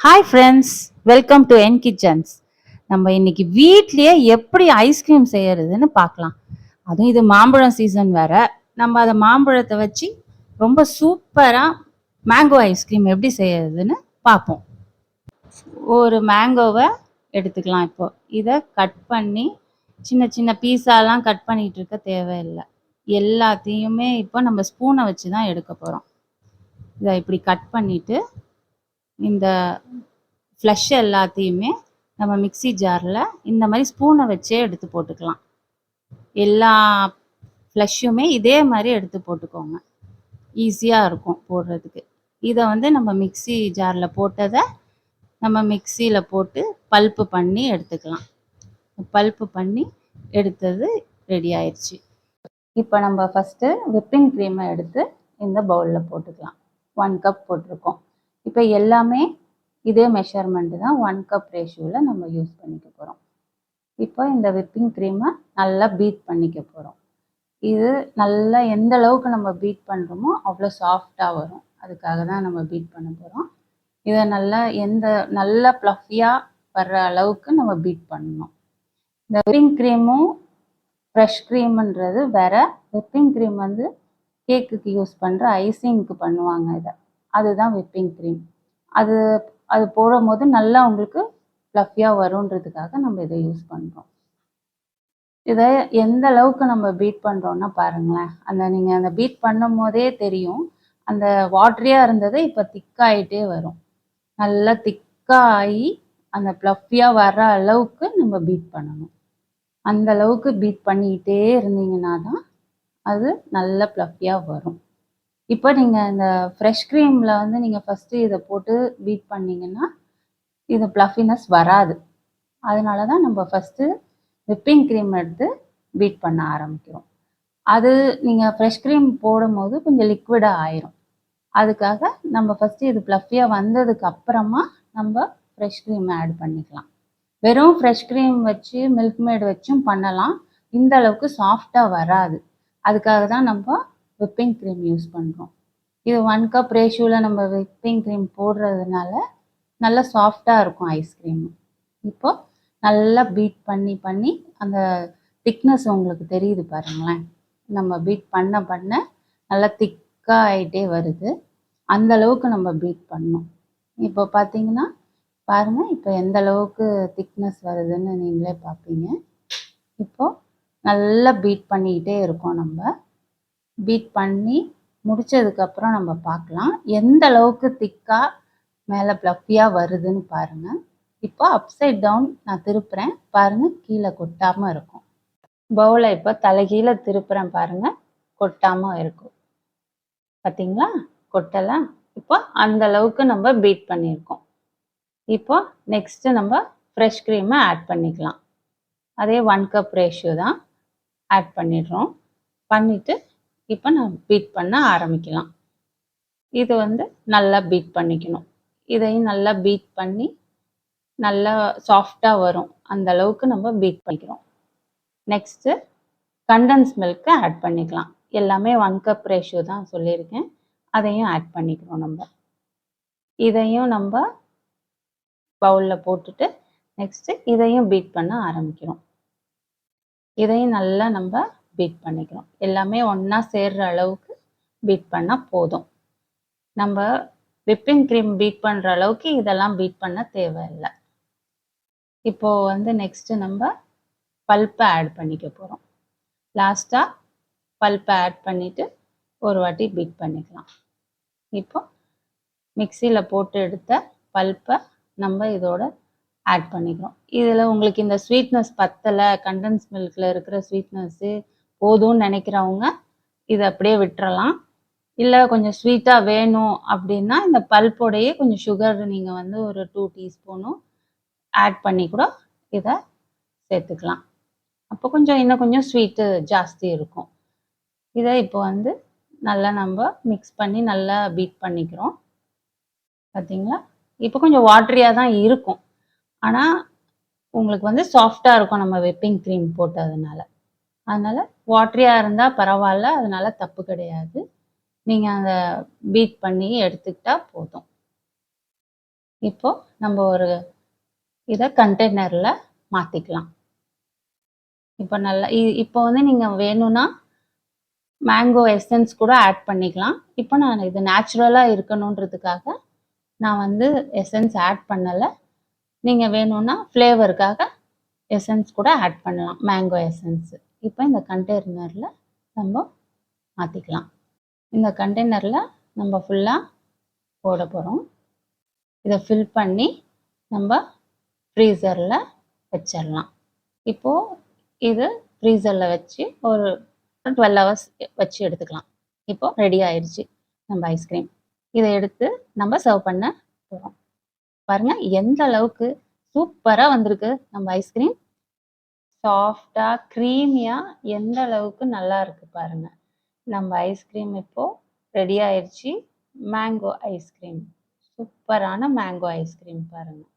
Hi friends, welcome to N kitchens. நம்ம இன்னைக்கு வீட்லயே எப்படி ஐஸ்கிரீம் செய்யறதுன்னு பார்க்கலாம். அதுவும் இது மாம்பழம் சீசன் வேற. நம்ம அதை மாம்பழத்தை வச்சு ரொம்ப சூப்பராக மேங்கோ ஐஸ்கிரீம் எப்படி செய்யறதுன்னு பார்ப்போம். ஒரு மேங்கோவை எடுத்துக்கலாம். இப்போ இதை கட் பண்ணி சின்ன சின்ன பீஸாலாம் கட் பண்ணிட்டு இருக்க தேவையில்லை. எல்லாத்தையுமே இப்போ நம்ம ஸ்பூனை வச்சு தான் எடுக்க போகிறோம். இதை இப்படி கட் பண்ணிட்டு இந்த ஃப்ளஷ் எல்லாத்தையுமே நம்ம மிக்ஸி ஜாரில் இந்த மாதிரி ஸ்பூனை வச்சே எடுத்து போட்டுக்கலாம். எல்லா ஃப்ளஷ்ஷுமே இதே மாதிரி எடுத்து போட்டுக்கோங்க, ஈஸியாக இருக்கும் போடுறதுக்கு. இதை நம்ம மிக்ஸி ஜாரில் போட்டதை நம்ம மிக்சியில் போட்டு பல்ப்பு பண்ணி எடுத்துக்கலாம். பல்ப்பு பண்ணி எடுத்தது ரெடி ஆயிடுச்சு. இப்போ நம்ம ஃபஸ்ட்டு விப்பிங் க்ரீமை எடுத்து இந்த பவுலில் போட்டுக்கலாம். 1 கப் போட்டிருக்கோம். இப்போ எல்லாமே இதே மெஷர்மெண்ட்டு தான், 1 கப் ரேஷியோவில் நம்ம யூஸ் பண்ணிக்க போகிறோம். இப்போ இந்த விப்பிங் க்ரீமை நல்லா பீட் பண்ணிக்க போகிறோம். இது நல்லா எந்த அளவுக்கு நம்ம பீட் பண்ணுறோமோ அவ்வளோ சாஃப்டாக வரும். அதுக்காக தான் நம்ம பீட் பண்ண போகிறோம். இதை நல்லா ப்ளஃபியாக வர்ற அளவுக்கு நம்ம பீட் பண்ணணும். இந்த விப்பிங் க்ரீமும் ஃப்ரெஷ் க்ரீம்ன்றது வேற. விப்பிங் க்ரீம் கேக்குக்கு யூஸ் பண்ணுற ஐசிங்க்கு பண்ணுவாங்க. அதுதான் விப்பிங் க்ரீம். அது போடும் போது நல்லா உங்களுக்கு ஃப்ளஃபியாக வரும்ன்றதுக்காக நம்ம இதை யூஸ் பண்ணுறோம். இதை எந்த அளவுக்கு நம்ம பீட் பண்ணுறோன்னா பாருங்களேன், நீங்கள் அந்த பீட் பண்ணும் போதே தெரியும். அந்த வாட்டரியாக இருந்தது இப்போ திக்காயிட்டே வரும். நல்லா திக்காகி அந்த ஃப்ளஃபியாக வர்ற அளவுக்கு நம்ம பீட் பண்ணணும். அந்த அளவுக்கு பீட் பண்ணிக்கிட்டே இருந்தீங்கன்னா தான் அது நல்ல ஃப்ளஃபியாக வரும். இப்போ நீங்கள் இந்த ஃப்ரெஷ் க்ரீமில் நீங்கள் ஃபஸ்ட்டு இதை போட்டு பீட் பண்ணிங்கன்னா இது ப்ளஃபினஸ் வராது. அதனால தான் நம்ம ஃபஸ்ட்டு விப்பிங் க்ரீம் எடுத்து பீட் பண்ண ஆரம்பிக்கிறோம். அது நீங்கள் ஃப்ரெஷ் க்ரீம் போடும் போது கொஞ்சம் லிக்விடாக ஆயிரும். அதுக்காக நம்ம ஃபஸ்ட்டு இது ப்ளஃபியாக வந்ததுக்கு அப்புறமா நம்ம ஃப்ரெஷ் க்ரீம் ஆட் பண்ணிக்கலாம். வெறும் ஃப்ரெஷ் க்ரீம் வச்சு மில்க் மேட் வச்சும் பண்ணலாம். இந்த அளவுக்கு சாஃப்டாக வராது. அதுக்காக தான் நம்ம விப்பிங் க்ரீம் யூஸ் பண்ணுறோம். இது 1 கப் ரேஷியோவில் நம்ம விப்பிங் க்ரீம் போடுறதுனால நல்லா சாஃப்டாக இருக்கும் ஐஸ்கிரீம். இப்போ நல்லா பீட் பண்ணி பண்ணி அந்த திக்னஸ் உங்களுக்கு தெரியுது பாருங்களேன். நம்ம பீட் பண்ண பண்ண நல்லா திக்காக ஆகிட்டே வருது. அந்த அளவுக்கு நம்ம பீட் பண்ணணும். இப்போ பார்த்தீங்கன்னா பாருங்கள், இப்போ எந்த அளவுக்கு திக்னஸ் வருதுன்னு நீங்களே பார்ப்பீங்க. இப்போது நல்லா பீட் பண்ணிக்கிட்டே இருக்கோம். நம்ம பீட் பண்ணி முடித்ததுக்கப்புறம் நம்ம பார்க்கலாம் எந்த அளவுக்கு திக்காக மேலே ப்ளஃபியாக வருதுன்னு பாருங்கள். இப்போ அப்சைட் டவுன் நான் திருப்புறேன் பாருங்கள், கீழே கொட்டாமல் இருக்கும். பவுலை இப்போ தலைகீழே திருப்புறேன் பாருங்கள், கொட்டாமல் இருக்கும். பார்த்தீங்களா, கொட்டலாம். இப்போ அந்த அளவுக்கு நம்ம பீட் பண்ணியிருக்கோம். இப்போ நெக்ஸ்ட்டு நம்ம ஃப்ரெஷ் க்ரீமை ஆட் பண்ணிக்கலாம். அதே 1 கப் ரேஷியோ தான் ஆட் பண்ணிடுறோம். பண்ணிவிட்டு இப்போ நான் பீட் பண்ண ஆரம்பிக்கலாம். இது நல்லா பீட் பண்ணிக்கணும். இதையும் நல்லா பீட் பண்ணி நல்லா சாஃப்டாக வரும். அந்த அளவுக்கு நம்ம பீட் பண்ணிக்கிறோம். நெக்ஸ்ட்டு கண்டன்ஸ் மில்க்கு ஆட் பண்ணிக்கலாம். எல்லாமே 1 கப் ரேஷியோ தான் சொல்லியிருக்கேன். அதையும் ஆட் பண்ணிக்கிறோம். இதையும் நம்ம பவுலில் போட்டுட்டு நெக்ஸ்ட்டு இதையும் பீட் பண்ண ஆரம்பிக்கிறோம். இதையும் நல்லா நம்ம பீட் பண்ணிக்கிறோம். எல்லாமே ஒன்றா சேர்கிற அளவுக்கு பீட் பண்ணால் போதும். நம்ம விப்பிங் க்ரீம் பீட் பண்ணுற அளவுக்கு இதெல்லாம் பீட் பண்ண தேவையில்லை. இப்போது நெக்ஸ்ட்டு நம்ம பல்ப்பை ஆட் பண்ணிக்க போகிறோம். லாஸ்ட்டாக பல்ப்பை ஆட் பண்ணிவிட்டு ஒரு வாட்டி பீட் பண்ணிக்கலாம். இப்போ மிக்சியில் போட்டு எடுத்த பல்ப்பை நம்ம இதோட ஆட் பண்ணிக்கிறோம். இதில் உங்களுக்கு இந்த ஸ்வீட்னஸ் பத்தலை, கண்டன்ஸ் மில்கில் இருக்கிற ஸ்வீட்னஸ்ஸு போதும்னு நினைக்கிறவங்க இதை அப்படியே விட்டுறலாம். இல்லை கொஞ்சம் ஸ்வீட்டாக வேணும் அப்படின்னா இந்த பல்ப்போடையே கொஞ்சம் சுகர் நீங்கள் ஒரு 2 டீஸ்பூனும் ஆட் பண்ணி கூட இதை சேர்த்துக்கலாம். அப்போ இன்னும் கொஞ்சம் ஸ்வீட்டு ஜாஸ்தி இருக்கும். இதை இப்போ நல்லா நம்ம மிக்ஸ் பண்ணி நல்லா பீட் பண்ணிக்கிறோம். பார்த்தீங்களா, இப்போ கொஞ்சம் வாட்டரியாக தான் இருக்கும். ஆனால் உங்களுக்கு சாஃப்டாக இருக்கும் நம்ம விப்பிங் க்ரீம் போட்டதுனால. அதனால் வாட்டரியாக இருந்தால் பரவாயில்ல, அதனால தப்பு கிடையாது. நீங்கள் அதை பீட் பண்ணி எடுத்துக்கிட்டால் போதும். இப்போ நம்ம ஒரு இதை கண்டெய்னரில் மாற்றிக்கலாம். இப்போ நல்லா இப்போ வந்து நீங்கள் வேணும்னா மேங்கோ எசன்ஸ் கூட ஆட் பண்ணிக்கலாம். இப்போ நான் இது நேச்சுரலாக இருக்கணுன்றதுக்காக நான் வந்து எசன்ஸ் ஆட் பண்ணலை. நீங்கள் வேணும்னா ஃப்ளேவருக்காக எசன்ஸ் கூட ஆட் பண்ணலாம், மேங்கோ எசன்ஸ். இப்போ இந்த கண்டெய்னரில் நம்ம மாற்றிக்கலாம். இந்த கண்டெய்னரில் நம்ம ஃபுல்லாக போட போகிறோம். இதை ஃபில் பண்ணி நம்ம ஃப்ரீசரில் வச்சிடலாம். இப்போது இது ஃப்ரீசரில் வச்சு ஒரு 12 ஹவர்ஸ் வச்சு எடுத்துக்கலாம். இப்போது ரெடி ஆயிடுச்சு நம்ம ஐஸ்கிரீம். இதை எடுத்து நம்ம சர்வ் பண்ண போகிறோம். பாருங்கள் எந்த அளவுக்கு சூப்பராக வந்திருக்கு நம்ம ஐஸ்கிரீம். சாஃப்டாக க்ரீமியாக எந்த அளவுக்கு நல்லா இருக்கு பாருங்கள். நம்ம ஐஸ்கிரீம் இப்போது ரெடி ஆயிடுச்சு. மேங்கோ ஐஸ்கிரீம், சூப்பரான மேங்கோ ஐஸ்கிரீம் பாருங்கள்.